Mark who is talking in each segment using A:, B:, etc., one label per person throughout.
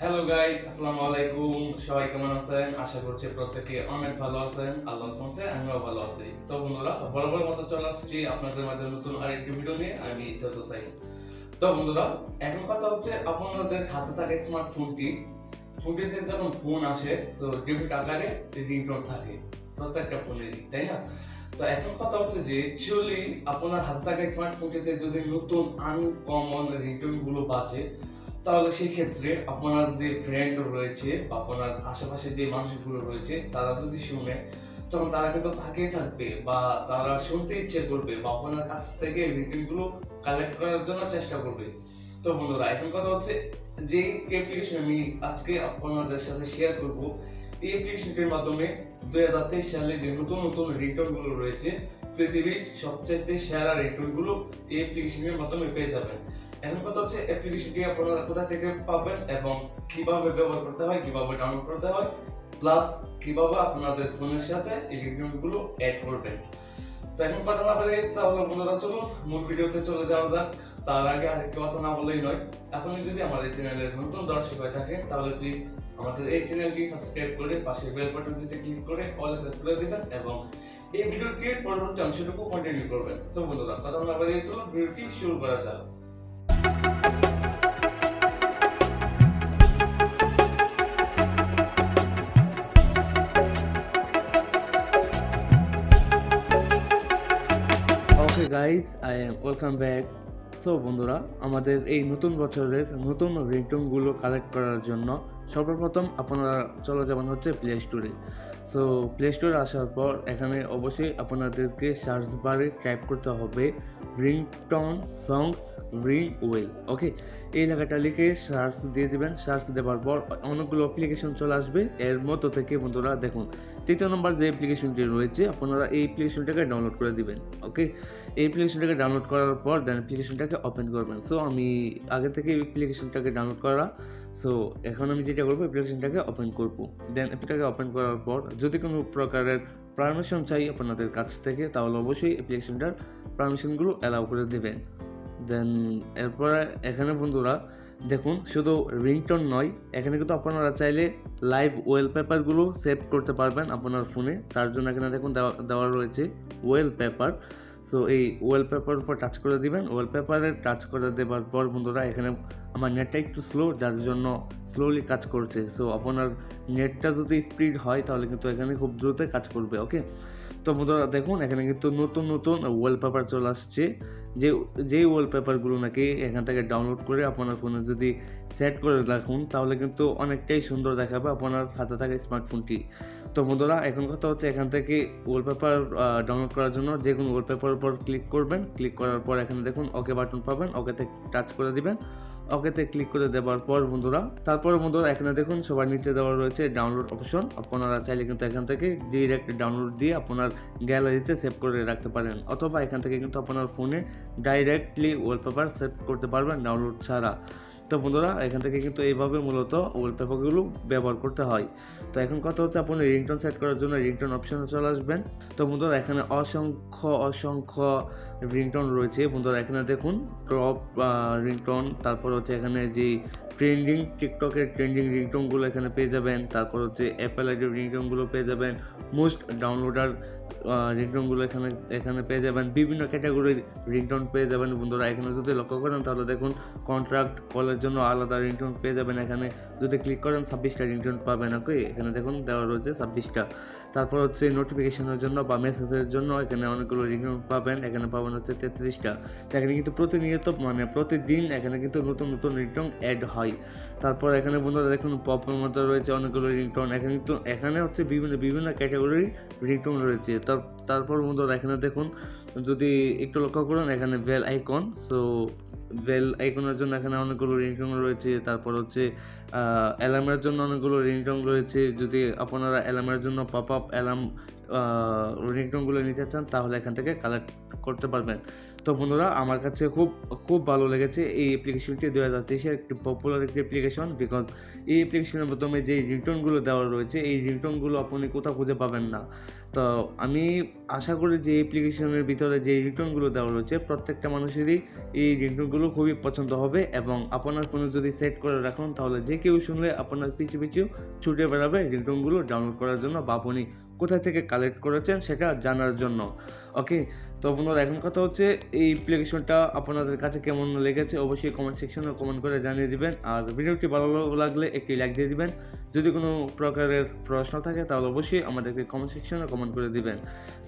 A: Hello guys, আসসালামু আলাইকুম। সবাই কেমন আছেন? আশা করছি প্রত্যেকে অনেক ভালো আছেন। আল্লাহর রহমতে আমিও ভালো আছি। তো বন্ধুরা, বরাবর মতো চলে আসছি আপনাদের মাঝে নতুন আরেকটি ভিডিও নিয়ে। আমি সৈয়দ হোসাইন। তো বন্ধুরা, এখন কথা হচ্ছে আপনাদের হাতে থাকা ফোনটিতে যখন ফোন আসে সো ডিফল্ট আকারে রিংটোন থাকে প্রত্যেকটা ফোনেরই, তাই না? তো এখন কথা হচ্ছে যে অ্যাকচুয়ালি আপনার হাতে থাকা স্মার্টফোনটিতে যদি নতুন আনকমন রিংটোন গুলো বাজে, তাহলে সেক্ষেত্রে আপনার যে ফ্রেন্ড রয়েছে বা আপনার আশেপাশে যে মানুষগুলো রয়েছে তারা যদি শুনে, তখন তারা কিন্তু তাকিয়ে থাকবে বা তারা শুনতে ইচ্ছে করবে বা আপনার কাছ থেকে রিটিনগুলো কালেক্ট করার জন্য চেষ্টা করবে। তো বন্ধুরা, এখন কথা হচ্ছে যে অ্যাপ্লিকেশন আমি আজকে আপনাদের সাথে শেয়ার করব, এই অ্যাপ্লিকেশনটির মাধ্যমে 2023 সালে যে নতুন নতুন রিটার্নগুলো রয়েছে, পৃথিবীর সবচেয়ে সেরা রিটার্নগুলো এই অ্যাপ্লিকেশনের মাধ্যমে পেয়ে যাবেন। এখন কথা হচ্ছে অ্যাপ্লিকেশনটি আপনারা কোথা থেকে পাবেন এবং কিভাবে ব্যবহার করতে হয়, কিভাবে ডাউনলোড করতে হয়, প্লাস কিভাবে আপনাদের ফোনের সাথে এই রিটার্নগুলো অ্যাড করবেন। তো এখন কথা না বলে তাহলে বন্ধুরা চলুন মূল ভিডিওতে চলে যাওয়া যাক। তার আগে আরেকটি কথা না বললেই নয়, আপনি যদি আমাদের চ্যানেলের নতুন দর্শক হয়ে থাকেন তাহলে প্লিজ আমাদের এই চ্যানেলটি সাবস্ক্রাইব করে পাশের বেল বাটনটিতে ক্লিক করে অল প্রেস করে দিবেন এবং এই ভিডিওটির পরবর্তী অংশটুকু কন্টিনিউ করবেন। সো বন্ধুরা, কথা না বলে চলুন ভিডিওটি শুরু করা যাক। Okay guys, I am welcome back. So বন্ধুরা, আমাদের এই নতুন বছরের নতুন রিংটোনগুলো কালেক্ট করার জন্য সর্বপ্রথম আপনারা চলে যাবেন হচ্ছে প্লে স্টোরে। সো প্লে স্টোরে আসার পর এখানে অবশ্যই আপনাদেরকে সার্চ বারে টাইপ করতে হবে রিংটোন সংস রিং ওয়েল। ওকে, এই লেখাটা লিখে সার্চ দিয়ে দিবেন। সার্চ দেওয়ার পর অনেকগুলো অ্যাপ্লিকেশন চলে আসবে। এর মধ্যে থেকে বন্ধুরা দেখুন, তৃতীয় নম্বর যে অ্যাপ্লিকেশনটি রয়েছে আপনারা এই অ্যাপ্লিকেশনটাকে ডাউনলোড করে দিবেন। ওকে, এই অ্যাপ্লিকেশনটাকে ডাউনলোড করার পর দেন অ্যাপ্লিকেশনটাকে ওপেন করবেন। সো আমি আগে থেকে অ্যাপ্লিকেশনটাকে ডাউনলোড করা, সো এখন আমি যেটা করবো অ্যাপ্লিকেশনটাকে ওপেন করব। দেন অ্যাপটাকে ওপেন করার পর যদি কোনো প্রকারের পারমিশন চাই আপনাদের কাছ থেকে, তাহলে অবশ্যই অ্যাপ্লিকেশনটার পারমিশনগুলো অ্যালাউ করে দেবেন। দেন এরপরে এখানে বন্ধুরা দেখুন, শুধু রিংটোন নয়, এখানে কিন্তু আপনারা চাইলে লাইভ ওয়েলপেপারগুলো সেভ করতে পারবেন আপনার ফোনে। তার জন্য এখানে দেখুন দেওয়া রয়েছে ওয়েলপেপার। সো এই ওয়েলপেপার উপর টাচ করে দিবেন। ওয়েলপেপারে টাচ করে দেওয়ার পর বন্ধুরা এখানে আমার নেটটা একটু স্লো, যার জন্য স্লোলি কাজ করছে। সো আপনার নেটটা যদি স্পিড হয় তাহলে কিন্তু এখানে খুব দ্রুত কাজ করবে। ওকে, তো বন্ধুরা দেখুন এখানে কিন্তু নতুন নতুন ওয়ালপেপার চলে আসছে। যেই ওয়ালপেপারগুলো নাকি এখান থেকে ডাউনলোড করে আপনার ফোনে যদি সেট করে রাখুন, তাহলে কিন্তু অনেকটাই সুন্দর দেখাবে আপনার হাতে থাকা স্মার্টফোনটি। তো বন্ধুরা, এখন কথা হচ্ছে এখান থেকে ওয়ালপেপার ডাউনলোড করার জন্য যে কোনো ওয়ালপেপারের উপর ক্লিক করবেন। ক্লিক করার পর এখানে দেখুন ওকে বাটন পাবেন, ওকেতে টাচ করে দিবেন। ওকেতে ক্লিক করে দেওয়ার পর বন্ধুরা এখানে দেখুন সবার নিচে দেওয়া রয়েছে ডাউনলোড অপশন। আপনারা চাইলে কিন্তু এখান থেকে ডিরেক্ট ডাউনলোড দিয়ে আপনার গ্যালারিতে সেভ করে রাখতে পারেন, অথবা এখান থেকে কিন্তু আপনার ফোনে ডাইরেক্টলি ওয়ালপেপার সেভ করতে পারবেন ডাউনলোড ছাড়া। তো বন্ধুরা, এখান থেকে কিন্তু এইভাবে মূলত ওয়ালপেপারগুলো ব্যবহার করতে হয়। তো এখন কথা হচ্ছে আপনি রিংটোন সেট করার জন্য রিংটোন অপশনে চলে আসবেন। তো বন্ধুরা এখানে অসংখ্য রিংটোন রয়েছে। বন্ধুরা এখানে দেখুন টপ রিংটোন, তারপর হচ্ছে এখানে যে টিকটকের ট্রেন্ডিং রিংটোনগুলো এখানে পেয়ে যাবেন। তারপর হচ্ছে অ্যাপেল আইডির রিংটোনগুলো পেয়ে যাবেন। মোস্ট ডাউনলোডার রিংটোনগুলো এখানে পেয়ে যাবেন। বিভিন্ন ক্যাটাগরির রিংটোন পেয়ে যাবেন। বন্ধুরা এখানে যদি লক্ষ্য করেন তাহলে দেখুন কন্ট্রাক্ট কলের জন্য আলাদা রিংটোন পেয়ে যাবেন। এখানে যদি ক্লিক করেন 26টা রিংটোন পাবেন। ওকে, এখানে দেখুন দেওয়া রয়েছে 26টা। তারপর হচ্ছে নোটিফিকেশনের জন্য বা মেসেজের জন্য এখানে অনেকগুলো রিংটোন পাবেন। এখানে পাবেন হচ্ছে 33টা। তো এখানে কিন্তু প্রতিনিয়ত প্রতিদিন এখানে কিন্তু নতুন নতুন রিংটোন অ্যাড হয়। তারপর এখানে বন্ধুরা দেখুন পপের মধ্যে রয়েছে অনেকগুলো রিংটোন। এখানে হচ্ছে বিভিন্ন ক্যাটাগরির রিংটোন রয়েছে। তারপর বন্ধুরা এখানে দেখুন, যদি একটু লক্ষ্য করুন এখানে বেল আইকন। সো বেল আইকনের জন্য এখানে অনেকগুলো রিংটোন রয়েছে। তারপর হচ্ছে অ্যালার্মের জন্য অনেকগুলো রিংটোন রয়েছে। যদি আপনারা অ্যালার্মের জন্য পপ আপ অ্যালার্ম রিংটোনগুলো নিতে চান তাহলে এখান থেকে কালেক্ট করতে পারবেন। তো বন্ধুরা, আমার কাছে খুব ভালো লেগেছে এই অ্যাপ্লিকেশনটি। 2023-এর একটি পপুলার একটি অ্যাপ্লিকেশন, বিকজ এই অ্যাপ্লিকেশনের মাধ্যমে যে রিংটোনগুলো দেওয়া রয়েছে এই রিংটোনগুলো আপনি কোথাও খুঁজে পাবেন না। তো আমি আশা করি যে অ্যাপ্লিকেশনের ভিতরে যে রিংটোনগুলো দেওয়া রয়েছে প্রত্যেকটা মানুষেরই এই রিংটোনগুলো খুবই পছন্দ হবে এবং আপনার ফোনে যদি সেট করে রাখুন তাহলে যে কেউ শুনলে আপনার পিছু পিছু ছুটে বেড়াবে রিংটোনগুলো ডাউনলোড করার জন্য বা আপনি কোথা থেকে কালেক্ট করেছেন সেটা জানার জন্য। ওকে, তো বন্ধুরা এখন কথা হচ্ছে এই অ্যাপ্লিকেশনটা আপনাদের কাছে কেমন লেগেছে অবশ্যই কমেন্ট সেকশনে কমেন্ট করে জানিয়ে দিবেন। আর ভিডিওটি ভালো লাগলে একটি লাইক দিয়ে দিবেন। যদি কোনো প্রকারের প্রশ্ন থাকে তাহলে অবশ্যই আমাদেরকে কমেন্ট সেকশনে কমেন্ট করে দিবেন।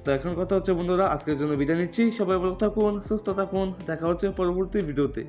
A: তো এখন কথা হচ্ছে বন্ধুরা আজকের জন্য বিদায় নিচ্ছি। সবাই ভালো থাকুন, সুস্থ থাকুন, দেখা হচ্ছে পরবর্তী ভিডিওতে।